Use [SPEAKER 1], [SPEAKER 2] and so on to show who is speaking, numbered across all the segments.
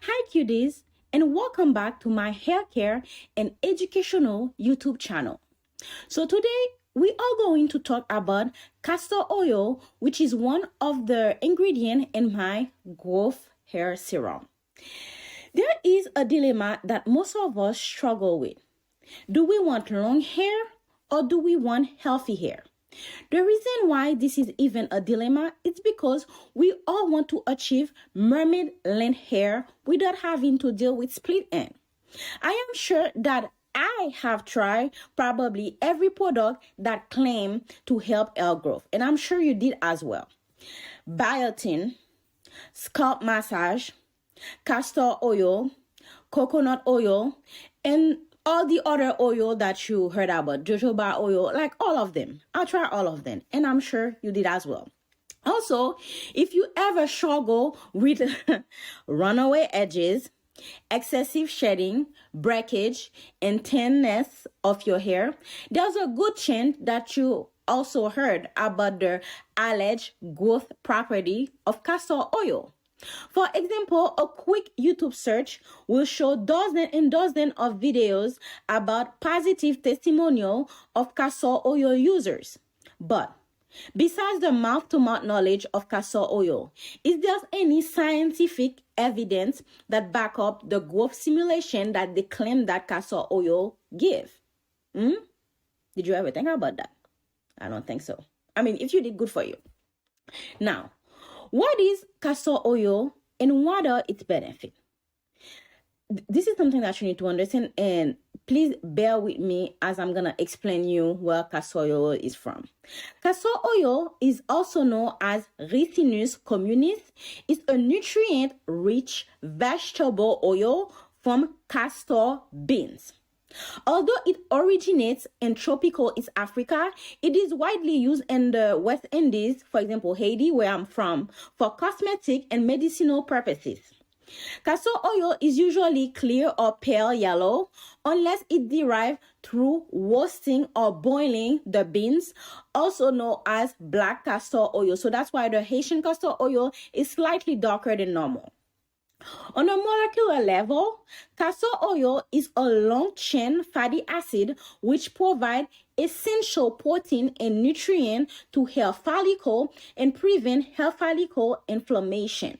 [SPEAKER 1] Hi cuties, and welcome back to my hair care and educational YouTube channel. So today we are going to talk about castor oil, which is one of the ingredients in my growth hair serum. There is a dilemma that most of us struggle with. Do we want long hair or do we want healthy hair? The reason why this is even a dilemma is because we all want to achieve mermaid length hair without having to deal with split end. I am sure that I have tried probably every product that claim to help hair growth, and I'm sure you did as well. Biotin, scalp massage, castor oil, coconut oil, and all the other oil that you heard about, jojoba oil, like all of them. I'll try all of them, and I'm sure you did as well. Also, if you ever struggle with runaway edges, excessive shedding, breakage, and thinness of your hair, there's a good chance that you also heard about the alleged growth property of castor oil. For example, a quick YouTube search will show dozens and dozens of videos about positive testimonial of castor oil users. But besides the mouth-to-mouth knowledge of castor oil, is there any scientific evidence that back up the growth simulation that they claim that castor oil give? Did you ever think about that? I don't think so. I mean, if you did, good for you. Now, what is castor oil and what are its benefits? This is something that you need to understand, and please bear with me as I'm going to explain you where castor oil is from. Castor oil is also known as Ricinus communis. It's a nutrient-rich vegetable oil from castor beans. Although it originates in tropical East Africa, it is widely used in the West Indies, for example, Haiti, where I'm from, for cosmetic and medicinal purposes. Castor oil is usually clear or pale yellow unless it derived through roasting or boiling the beans, also known as black castor oil. So that's why the Haitian castor oil is slightly darker than normal. On a molecular level, castor oil is a long-chain fatty acid which provides essential protein and nutrient to hair follicle and prevent hair follicle inflammation.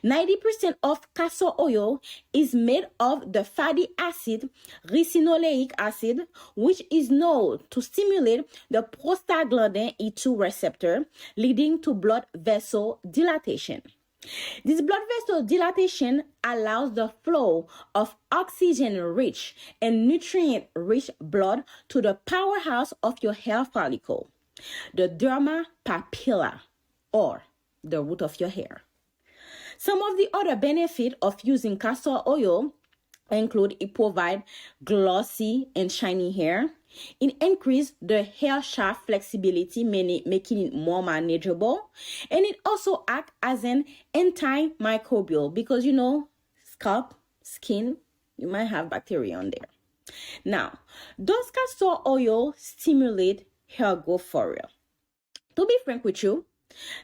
[SPEAKER 1] 90% of castor oil is made of the fatty acid ricinoleic acid, which is known to stimulate the prostaglandin E2 receptor, leading to blood vessel dilatation. This blood vessel dilatation allows the flow of oxygen-rich and nutrient-rich blood to the powerhouse of your hair follicle, the derma papilla, or the root of your hair. Some of the other benefits of using castor oil include it provides glossy and shiny hair. It increases the hair shaft flexibility, making it more manageable. And it also acts as an antimicrobial because, scalp, skin, you might have bacteria on there. Now, does castor oil stimulate hair growth for real? To be frank with you,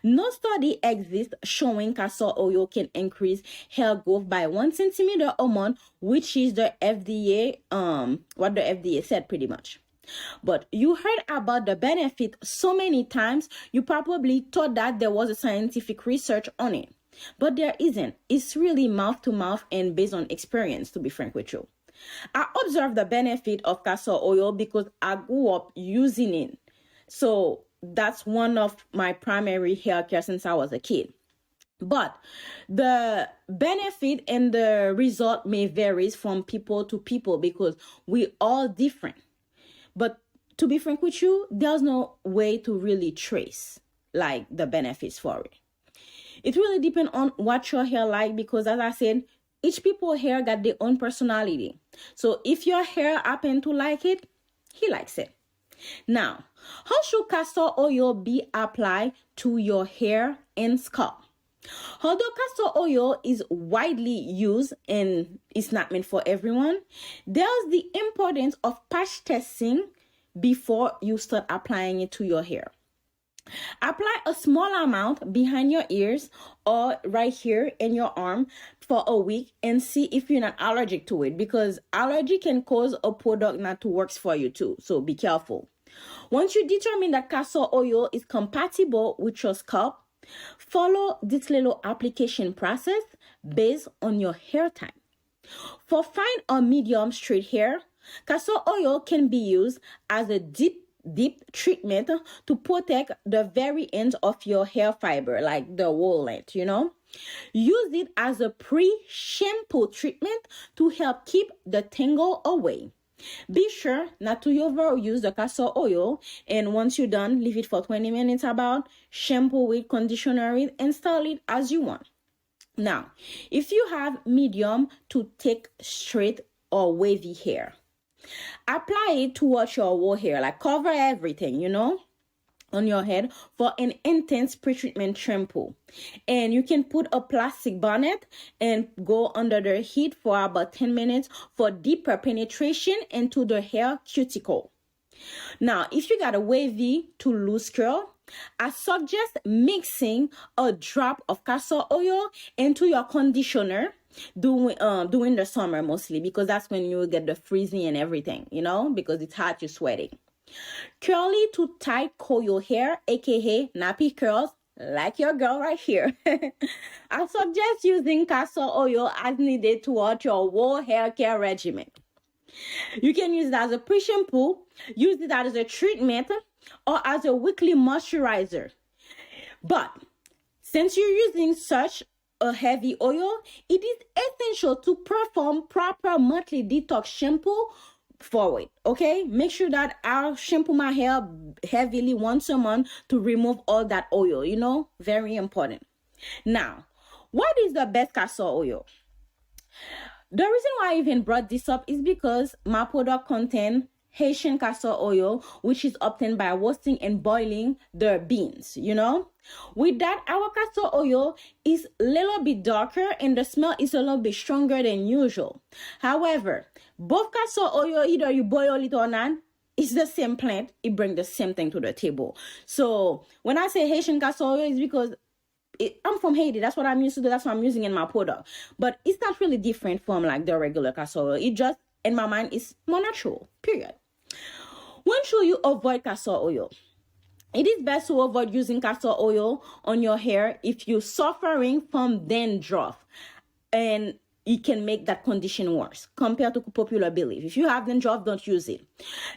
[SPEAKER 1] no study exists showing castor oil can increase hair growth by 1 centimeter a month, which is the FDA, what the FDA said pretty much. But you heard about the benefit so many times, you probably thought that there was a scientific research on it. But there isn't. It's really mouth to mouth and based on experience, to be frank with you. I observed the benefit of castor oil because I grew up using it. So that's one of my primary hair care since I was a kid. But the benefit and the result may vary from people to people because we all different. But to be frank with you, there's no way to really trace like the benefits for it. It really depends on what your hair like because as I said, each people's hair got their own personality. So if your hair happen to like it, he likes it. Now, how should castor oil be applied to your hair and scalp? Although castor oil is widely used and it's not meant for everyone, there's the importance of patch testing before you start applying it to your hair. Apply a small amount behind your ears or right here in your arm for a week and see if you're not allergic to it, because allergy can cause a product not to work for you too. So be careful. Once you determine that castor oil is compatible with your scalp, follow this little application process based on your hair type. For fine or medium straight hair, castor oil can be used as a deep treatment to protect the very ends of your hair fiber, like the whole length, Use it as a pre-shampoo treatment to help keep the tangle away. Be sure not to overuse the castor oil, and once you're done, leave it for 20 minutes about, shampoo with, conditioner it, and style it as you want. Now, if you have medium to thick, straight, or wavy hair, apply it towards your whole hair, like cover everything, on your head for an intense pre-treatment shampoo. And you can put a plastic bonnet and go under the heat for about 10 minutes for deeper penetration into the hair cuticle. Now, if you got a wavy to loose curl, I suggest mixing a drop of castor oil into your conditioner during the summer mostly, because that's when you get the freezing and everything, because it's hot, you're sweating. Curly to tight coil hair, aka nappy curls, like your girl right here. I suggest using castor oil as needed throughout your whole hair care regimen. You can use it as a pre-shampoo, use it as a treatment, or as a weekly moisturizer. But since you're using such a heavy oil, it is essential to perform proper monthly detox shampoo for it, okay? Make sure that I shampoo my hair heavily once a month to remove all that oil, very important. Now, what is the best castor oil? The reason why I even brought this up is because my product contains Haitian castor oil, which is obtained by roasting and boiling the beans, With that, our castor oil is a little bit darker and the smell is a little bit stronger than usual. However, both castor oil, either you boil it or not, it's the same plant. It brings the same thing to the table. So when I say Haitian castor oil, it's because I'm from Haiti. That's what I'm used to. That's what I'm using in my product. But it's not really different from like the regular castor oil. It just, in my mind, is more natural, period. When should you avoid castor oil? It is best to avoid using castor oil on your hair if you're suffering from dandruff, and it can make that condition worse compared to popular belief. If you have dandruff, don't use it.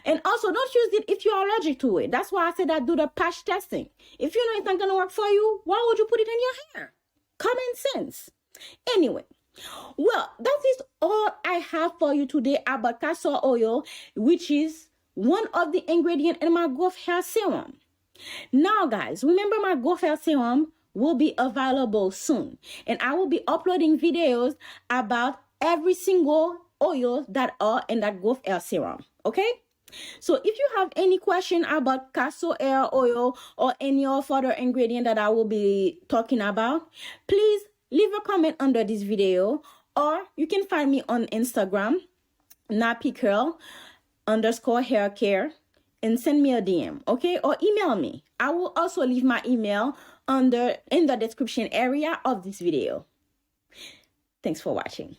[SPEAKER 1] And also, don't use it if you're allergic to it. That's why I said that do the patch testing. If you know it's not going to work for you, why would you put it in your hair? Common sense. Anyway, well, that is all I have for you today about castor oil, which is one of the ingredients in my growth hair serum. Now, guys, remember my growth hair serum will be available soon, and I will be uploading videos about every single oil that are in that growth hair serum. Okay? So if you have any question about castor oil or any other ingredient that I will be talking about, please leave a comment under this video, or you can find me on Instagram, nappycurl_haircare, and send me a DM, okay? Or email me. I will also leave my email in the description area of this video. Thanks for watching.